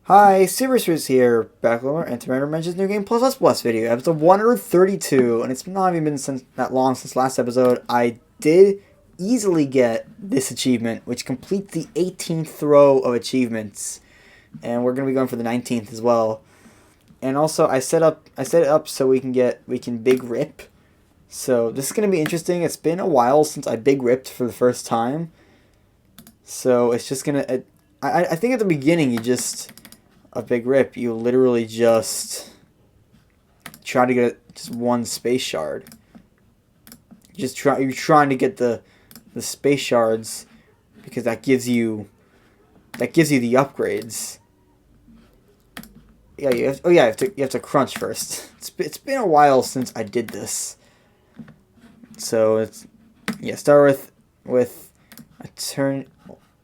Hi, Superstars here, back with more Antimatter mentions new game plus video, episode 132, and it's not even been that long since last episode. I did easily get this achievement, which completes the 18th row of achievements, and we're gonna be going for the 19th as well. And also, I set it up so we can big rip. So this is gonna be interesting. It's been a while since I big ripped for the first time, so it's just gonna. I think at the beginning you just. A big rip, you literally just try to get just one space shard. You're trying to get the space shards because that gives you the upgrades. Yeah, you have to crunch first. It's been a while since I did this, so start with a turn.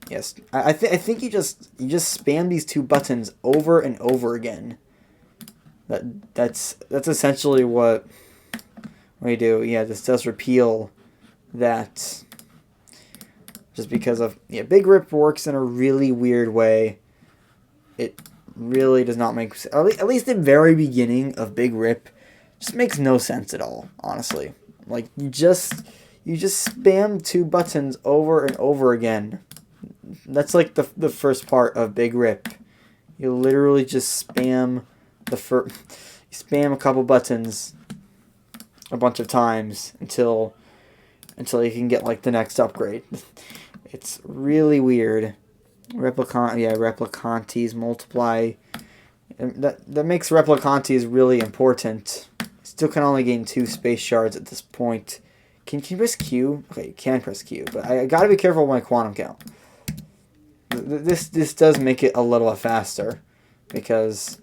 Yes, I think you just spam these two buttons over and over again. That's essentially what we do. Yeah, this does repeal that. Just because of Big Rip works in a really weird way. It really does not make sense. At least the very beginning of Big Rip just makes no sense at all, honestly. Like you just spam two buttons over and over again. That's like the first part of Big Rip. You literally just spam spam a couple buttons a bunch of times until you can get like the next upgrade. It's really weird. Replicantes multiply. That makes replicantes really important. Still can only gain 2 space shards at this point. Can you press Q? Okay, you can press Q, but I gotta be careful with my quantum count. This does make it a little faster because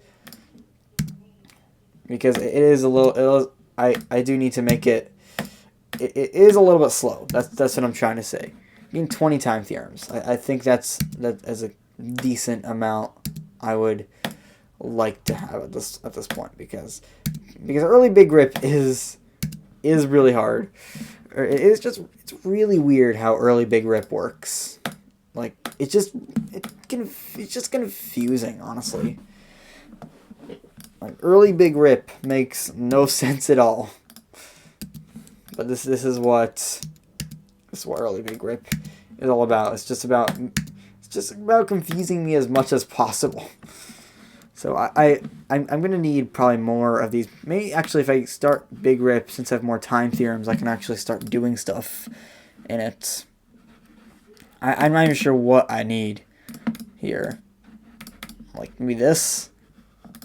it is a little. I do need to make it. It is a little bit slow. That's what I'm trying to say. Being 20 time theorems. I think that as a decent amount I would like to have at this point because early Big Rip is really hard. It's really weird how early Big Rip works. Like it's just confusing, honestly. Like early Big Rip makes no sense at all. But this is what early Big Rip is all about. It's just about confusing me as much as possible. So I'm gonna need probably more of these. Maybe actually if I start Big Rip, since I have more time theorems, I can actually start doing stuff in it. I'm not even sure what I need here. Like maybe this.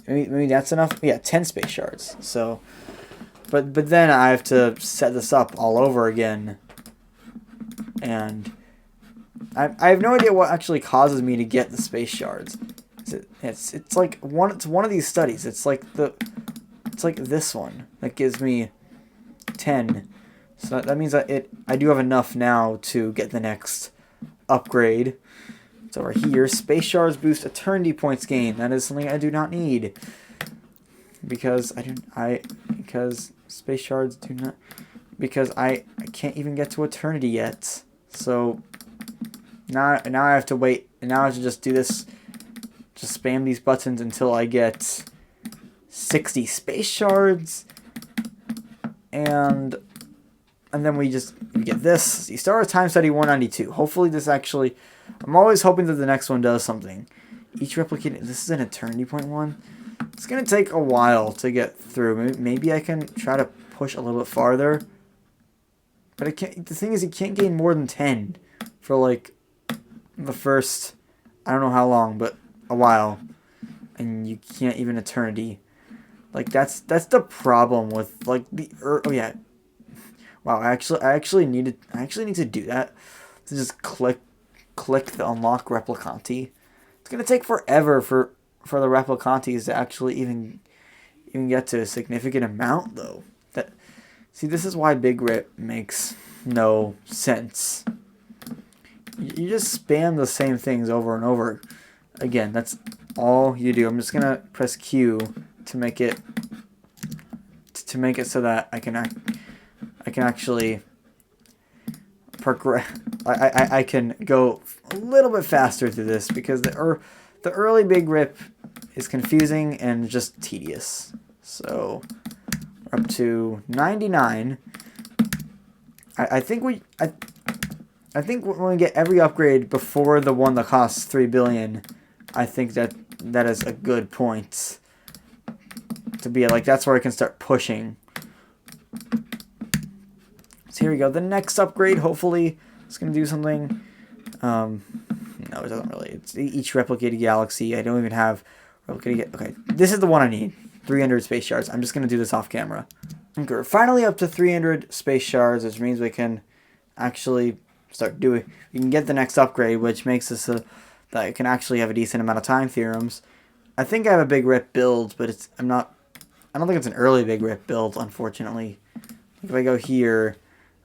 Maybe that's enough. Yeah, 10 space shards. So, but then I have to set this up all over again, and I have no idea what actually causes me to get the space shards. It's like one of these studies. It's like this one that gives me 10. So that means that I do have enough now to get the next upgrade. It's over here. Space shards boost eternity points gain. That is something I do not need because space shards do not, because I can't even get to eternity yet. So now I have to wait, and now I have to just do this. Just spam these buttons until I get 60 space shards, and then we get this. You start with time study 192. Hopefully this actually. I'm always hoping that the next one does something. Each replicate. This is an eternity point one. It's gonna take a while to get through. Maybe I can try to push a little bit farther. But I can't. The thing is, you can't gain more than 10 for like the first. I don't know how long, but a while, and you can't even eternity. Like that's the problem with like the. Oh yeah. Wow, I actually need to do that. To just click the unlock replicanti. It's gonna take forever for the replicantes to actually even get to a significant amount though. This is why Big Rip makes no sense. You just spam the same things over and over again. That's all you do. I'm just gonna press Q to make it so that I can actually progress. I can go a little bit faster through this because the early Big Rip is confusing and just tedious. So we're up to 99. I think when we get every upgrade before the one that costs 3 billion, I think that is a good point to be like. That's where I can start pushing. So here we go. The next upgrade, hopefully, is going to do something. No, it doesn't really. It's each replicated galaxy. I don't even have replicated. Okay, this is the one I need. 300 space shards. I'm just going to do this off camera. Okay, we're finally up to 300 space shards, which means we can actually start doing. We can get the next upgrade, which makes us that I can actually have a decent amount of time theorems. I think I have a big rip build, but it's I don't think it's an early big rip build, unfortunately. If I go here,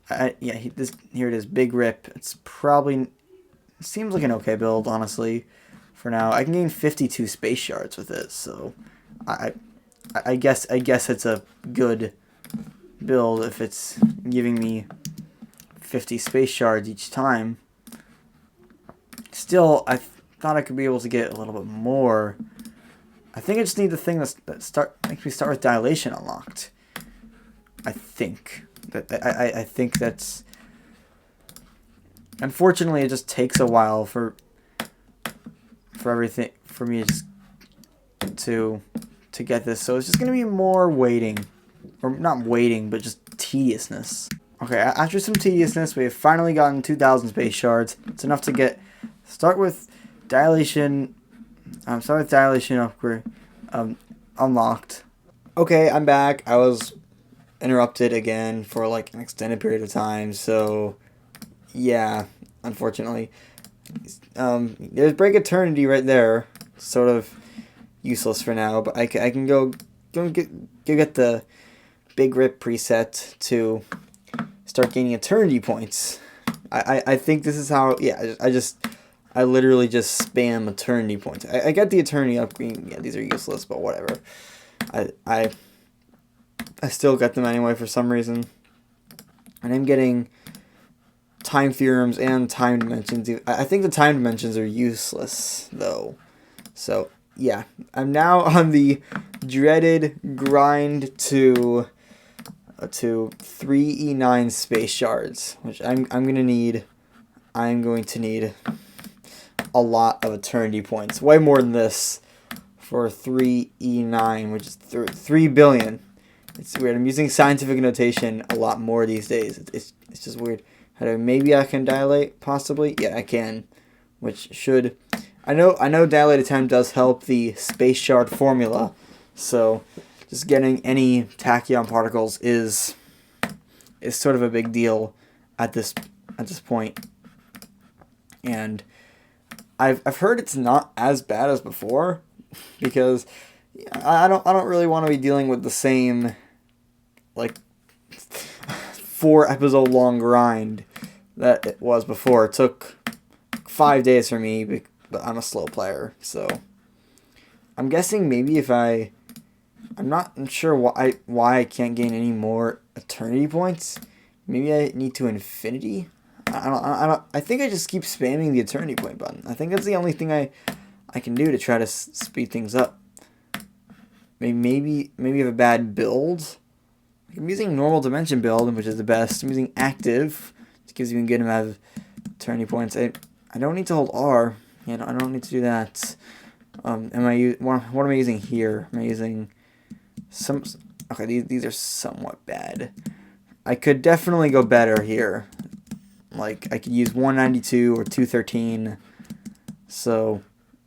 here it is, big rip. It's probably seems like an okay build, honestly. For now, I can gain 52 space shards with it, so I guess it's a good build if it's giving me 50 space shards each time. Still, I thought I could be able to get a little bit more. I think I just need the thing that makes me start with Dilation unlocked. I think that's. Unfortunately, it just takes a while for everything for me to get this. So it's just gonna be more waiting, or not waiting, but just tediousness. Okay, after some tediousness, we have finally gotten 2,000 space shards. It's enough to start with Dilation. Start with Dilation upgrade unlocked. Okay, I'm back. I was interrupted again for like an extended period of time, so yeah, unfortunately. There's Break Eternity right there. Sort of useless for now, but I can go get the Big Rip preset to start gaining Eternity points. I think this is how, yeah, I literally just spam Eternity points. I got the Eternity upgrade. Yeah, these are useless, but whatever. I still got them anyway for some reason. And I'm getting time theorems and time dimensions. I think the time dimensions are useless, though. So, yeah. I'm now on the dreaded grind to 3E9 space shards, which I'm going to need a lot of Eternity points. Way more than this for 3E9, which is 3 billion. It's weird. I'm using scientific notation a lot more these days. It's just weird. Maybe I can dilate, possibly? Yeah, I can. Which should... I know dilated time does help the space shard formula. So, just getting any tachyon particles is sort of a big deal at this point. And I've heard it's not as bad as before, because I don't really want to be dealing with the same like 4 episode long grind that it was before. It took 5 days for me, but I'm a slow player, so I'm guessing maybe if I'm not sure why I can't gain any more Eternity points. Maybe I need to infinity. I think I just keep spamming the Eternity point button. I think that's the only thing I can do to try to speed things up. Maybe I have a bad build. I'm using normal dimension build, which is the best. I'm using active, which gives you a good amount of Eternity points. I don't need to hold R. Yeah, I don't need to do that. What am I using here? Am I using some? Okay, these are somewhat bad. I could definitely go better here. Like I could use 192 or 213. So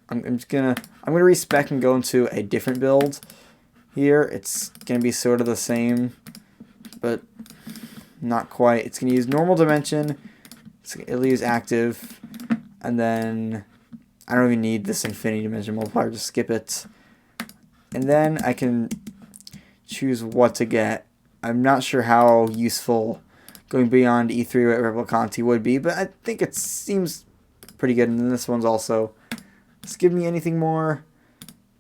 I'm gonna respec and go into a different build. Here it's gonna be sort of the same, but not quite. It's gonna use normal dimension. It'll use active, and then I don't even need this infinity dimension multiplier. Just skip it, and then I can choose what to get. I'm not sure how useful going beyond E3 Replicanti would be, but I think it seems pretty good. And then this one's also, does it give me anything more?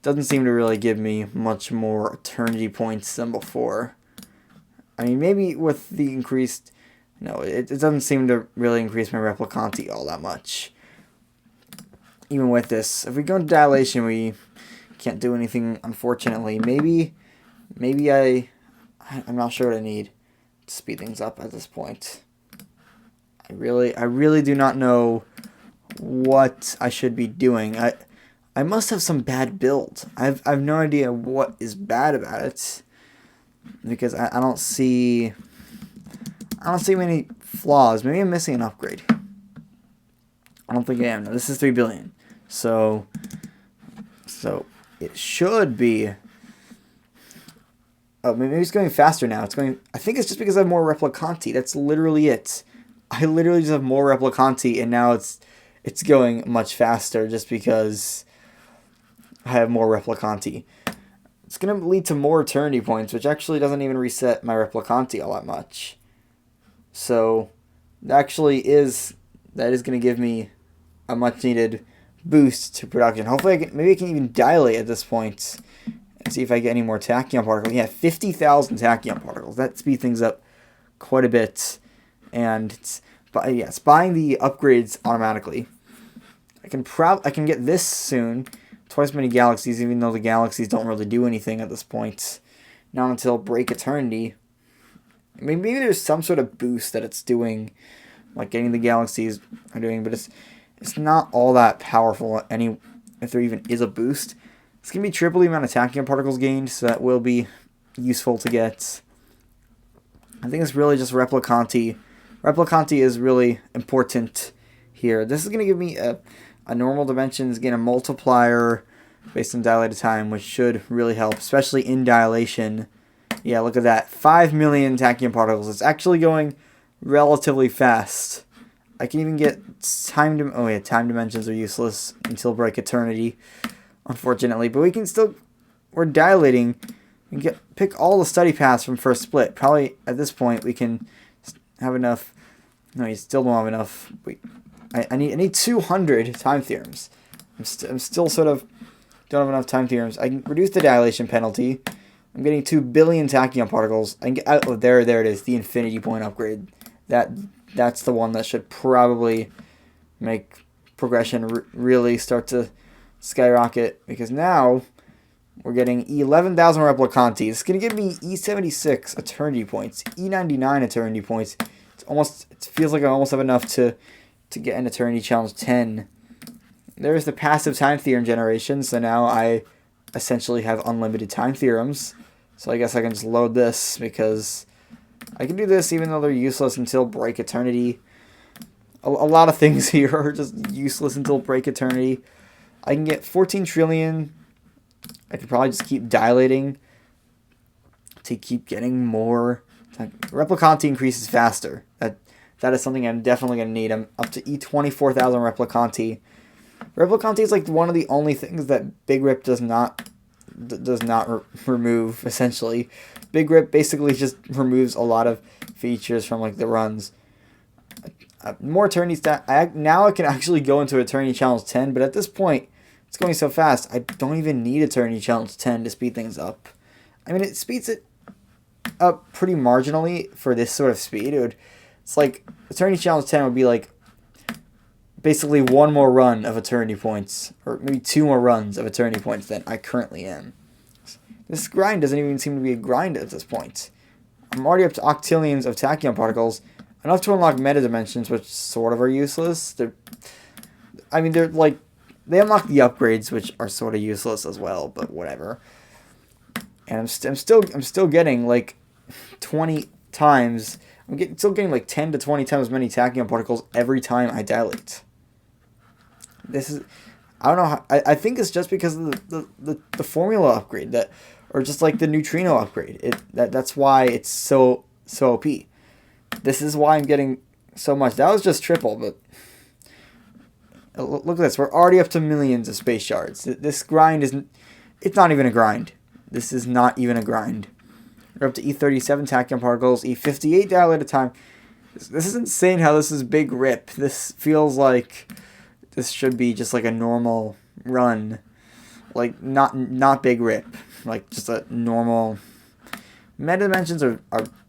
Doesn't seem to really give me much more Eternity points than before. I mean, maybe with the increased, no, it doesn't seem to really increase my Replicanti all that much. Even with this, if we go into Dilation, we can't do anything, unfortunately. Maybe I'm not sure what I need to speed things up at this point. I really do not know what I should be doing. I must have some bad build. I've no idea what is bad about it, because I don't see many flaws. Maybe I'm missing an upgrade. I don't think I am. No, this is 3 billion. So it should be. Oh, maybe it's going faster now. It's going. I think it's just because I have more Replicanti. That's literally it. I literally just have more Replicanti, and now it's going much faster just because I have more Replicanti. It's going to lead to more eternity points, which actually doesn't even reset my Replicanti all that much. So that is going to give me a much needed boost to production. Hopefully, maybe I can even dilate at this point and see if I get any more tachyon particles. Yeah, 50,000 tachyon particles. That speeds things up quite a bit. And it's buying the upgrades automatically. I can get this soon. Twice as many galaxies, even though the galaxies don't really do anything at this point. Not until Break Eternity. I mean, maybe there's some sort of boost that it's doing, like getting the galaxies are doing, but it's not all that powerful. If there even is a boost, it's gonna be triple the amount of tachyon particles gained, so that will be useful to get. I think it's really just Replicanti. Replicanti is really important here. This is gonna give me a normal dimensions, gain a multiplier based on dilated time, which should really help, especially in dilation. Yeah, look at that. 5 million tachyon particles. It's actually going relatively fast. I can even get time dimensions are useless until Break Eternity, unfortunately. But we're dilating. We can pick all the study paths from first split. Probably at this point we can have enough. No, you still don't have enough. I need 200 time theorems. I'm still sort of don't have enough time theorems. I can reduce the dilation penalty. I'm getting 2 billion tachyon particles. I can get out. Oh, there it is. The infinity point upgrade. That's the one that should probably make progression really start to skyrocket, because now we're getting 11,000 Replicanti. It's gonna give me E76 eternity points, E99 eternity points. It feels like I almost have enough to get an Eternity Challenge 10. There's the passive time theorem generation, so now I essentially have unlimited time theorems. So I guess I can just load this, because I can do this even though they're useless until Break Eternity. A lot of things here are just useless until Break Eternity. I can get 14 trillion. I could probably just keep dilating to keep getting more. Replicanti increases faster. That is something I'm definitely going to need. I'm up to E24,000 Replicanti. Replicanti is like one of the only things that Big Rip does not remove, essentially. Big Rip basically just removes a lot of features from like the runs. More Eternity stat. Now I can actually go into Eternity Challenge 10, but at this point, it's going so fast, I don't even need Eternity Challenge 10 to speed things up. I mean, it speeds it up pretty marginally for this sort of speed. It's like Eternity Challenge 10 would be like basically one more run of Eternity points, or maybe 2 more runs of Eternity points than I currently am. This grind doesn't even seem to be a grind at this point. I'm already up to octillions of tachyon particles, enough to unlock meta dimensions, which sort of are useless. They unlock the upgrades, which are sort of useless as well, but whatever. And I'm still getting like 20 times. Still getting like 10 to 20 times as many tachyon particles every time I dilate. I don't know how, I think it's just because of the formula upgrade or just like the neutrino upgrade. That's why it's so OP. This is why I'm getting so much. That was just triple, but look at this. We're already up to millions of space shards. This grind it's not even a grind. This is not even a grind. We're up to E37 tachyon particles, E58 dilated time. This is insane how this is Big Rip. This feels like this should be just like a normal run. Like, not Big Rip. Like, just a normal. Meta dimensions are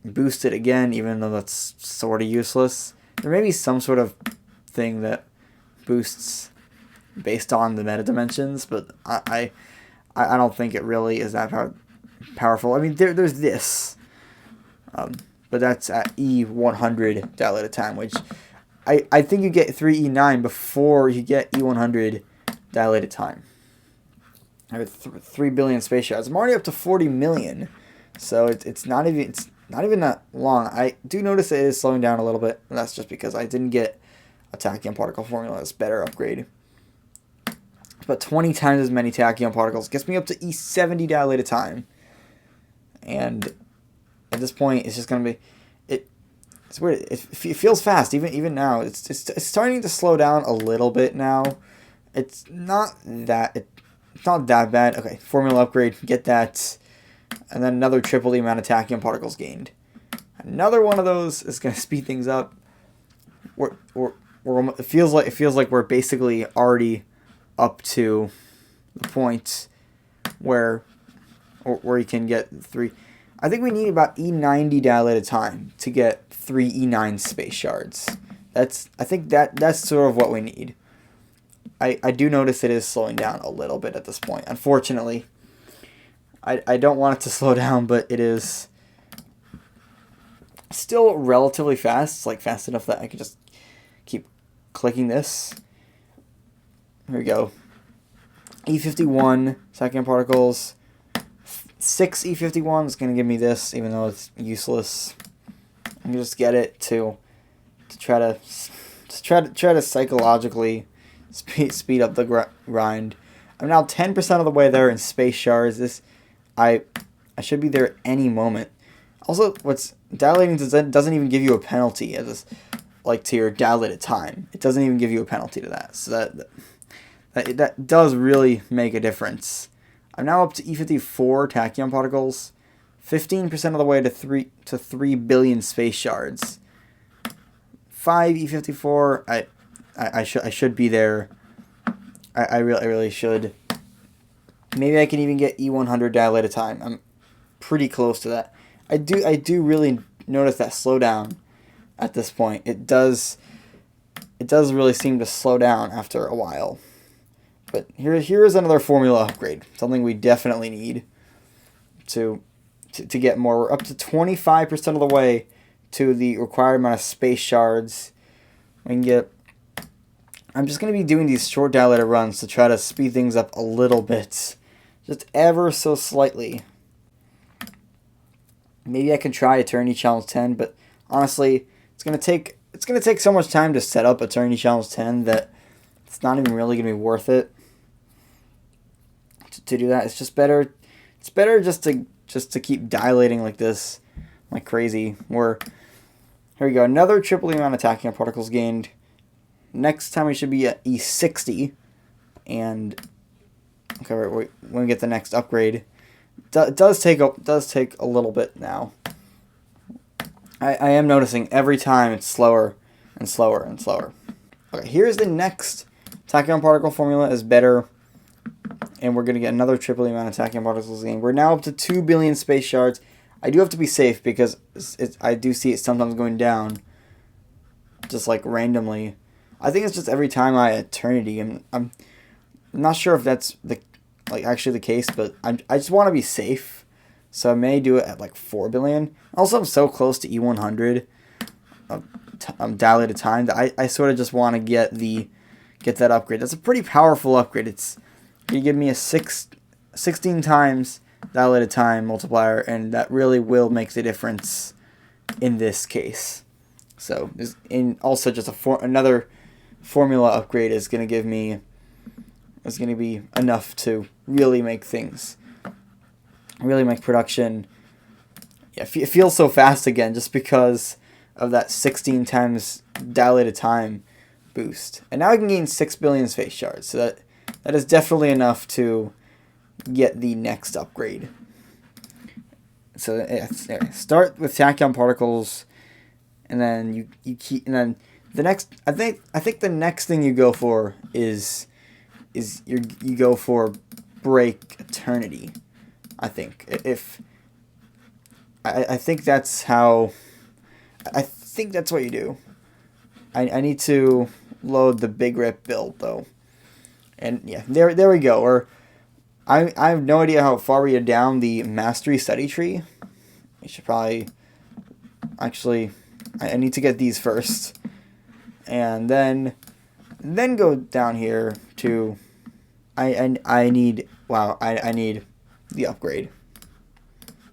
boosted again, even though that's sort of useless. There may be some sort of thing that boosts based on the meta dimensions, but I I don't think it really is that powerful. I mean, there's this, but that's at E100 dilated time, which I think you get 3E9 before you get E100 dilated time. I have 3 billion space shards. I'm already up to 40 million, so it's not even that long. I do notice it is slowing down a little bit, and that's just because I didn't get a tachyon particle formula. That's better upgrade. But 20 times as many tachyon particles gets me up to E70 dilated time, and at this point, it's just gonna be It's weird. It feels fast even now. It's starting to slow down a little bit now. It's not that bad. Okay, formula upgrade, get that, and then another triple the amount of tachyon particles gained. Another one of those is gonna speed things up. It feels like we're basically already up to the point where you can get 3. I think we need about E90 dilated time to get 3 E9 space shards. I think that's sort of what we need. I do notice it is slowing down a little bit at this point. Unfortunately, I don't want it to slow down, but it is still relatively fast. It's like fast enough that I can just keep clicking this. Here we go. E51 tachyon particles. 6 E51 is going to give me this, even though it's useless. I can just get it to try to psychologically speed up the grind. I'm now 10% of the way there in space shards. I should be there any moment. Also, what's dilating doesn't even give you a penalty as like to your dilated time. It doesn't even give you a penalty to that. So that does really make a difference. I'm now up to E54 tachyon particles, 15% of the way to 3 billion space shards. 5 E54. I should be there. I really should. Maybe I can even get E100 dilated time. I'm pretty close to that. I do really notice that slowdown at this point. It does really seem to slow down after a while. But here is another formula upgrade, something we definitely need to get more. We're up to 25% of the way to the required amount of space shards. I'm just going to be doing these short dilated runs to try to speed things up a little bit, just ever so slightly. Maybe I can try Eternity Challenge 10, but honestly, it's going to take so much time to set up Eternity Challenge 10 that it's not even really going to be worth it to do that. It's just better. It's better just to keep dilating like this, like crazy. Here we go. Another triple the amount of tachyon particles gained. Next time we should be at E60, and okay, when we get the next upgrade, it does take a little bit now. I am noticing every time it's slower and slower and slower. Okay, here's the next tachyon particle formula is better. And we're going to get another triple the amount of tachyon particles gained. We're now up to 2 billion space shards. I do have to be safe because I do see it sometimes going down. Just like randomly. I think it's just every time I Eternity. I'm not sure if that's actually the case, but I just want to be safe. So I may do it at like 4 billion. Also, I'm so close to E100 dilated time that I sort of just want to get that upgrade. That's a pretty powerful upgrade. You give me a 16 times dilated time multiplier, and that really will make the difference in this case. So, also just another formula upgrade is going to be enough to really make production. Yeah, it feels so fast again just because of that 16 times dilated time boost. And now I can gain 6 billion space shards, so that is definitely enough to get the next upgrade. So start with tachyon particles, and then you keep, and then the next. I think the next thing you go for is you go for break eternity. I think I think that's how. I think that's what you do. I need to load the big rip build though. And yeah, there we go. I have no idea how far we are down the mastery study tree. We should probably actually. I need to get these first, and then go down here to. I need I need the upgrade.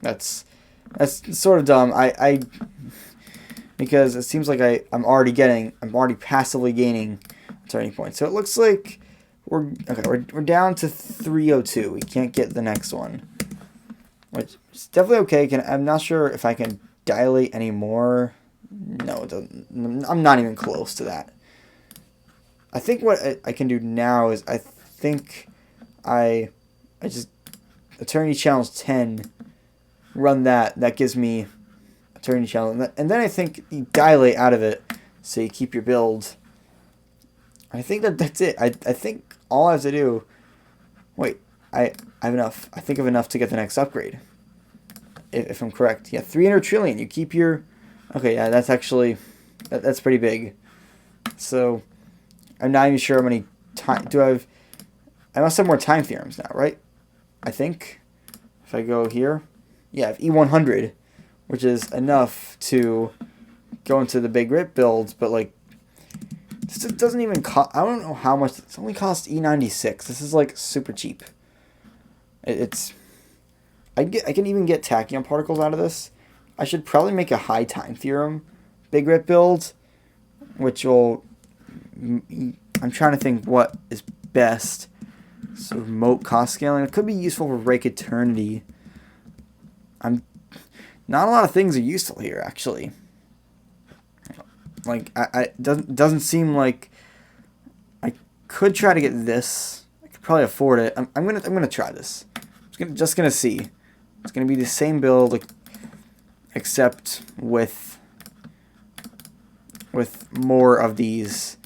That's sort of dumb. I because it seems like I'm already passively gaining turning points. So it looks like we're down to 302. We can't get the next one, which is definitely okay. I'm not sure if I can dilate any more. No, it doesn't. I'm not even close to that. I think what I can do now is I think I just Eternity Challenge 10, run that. That gives me Eternity Challenge. And then I think you dilate out of it so you keep your build. I think that's it. I think all I have to do... Wait, I have enough. I think I have enough to get the next upgrade. If I'm correct. Yeah, 300 trillion. You keep your... Okay, yeah, that's actually... That's pretty big. So, I'm not even sure how many time... Do I have... I must have more time theorems now, right? I think. If I go here. Yeah, I have E100, which is enough to go into the big rip builds, but like, this doesn't even cost, I don't know how much, it's only cost E96. This is like super cheap. I can even get tachyon particles out of this. I should probably make a high time theorem big rip build, which will, I'm trying to think what is best. So remote cost scaling, it could be useful for Break Eternity. Not a lot of things are useful here, actually. Like, doesn't seem like I could try to get this. I could probably afford it. I'm gonna try this. Just gonna see. It's gonna be the same build, except with more of these.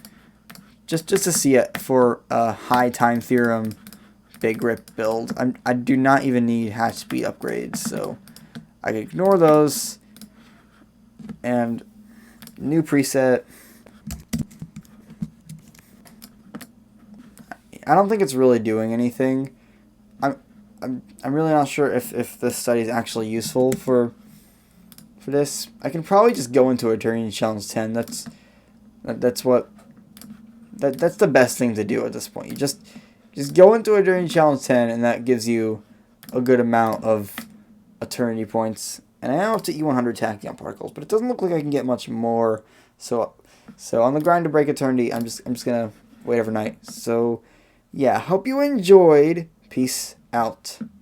Just to see it for a high time theorem big rip build. I do not even need hatch speed upgrades, so I can ignore those. And new preset. I don't think it's really doing anything. I'm really not sure if this study is actually useful for this. I can probably just go into Eternity Challenge 10. That's the best thing to do at this point. You just go into Eternity Challenge 10, and that gives you a good amount of Eternity points. And I am up to E100 tachyon particles, but it doesn't look like I can get much more. So on the grind to break Eternity, I'm just gonna wait overnight. So yeah, hope you enjoyed. Peace out.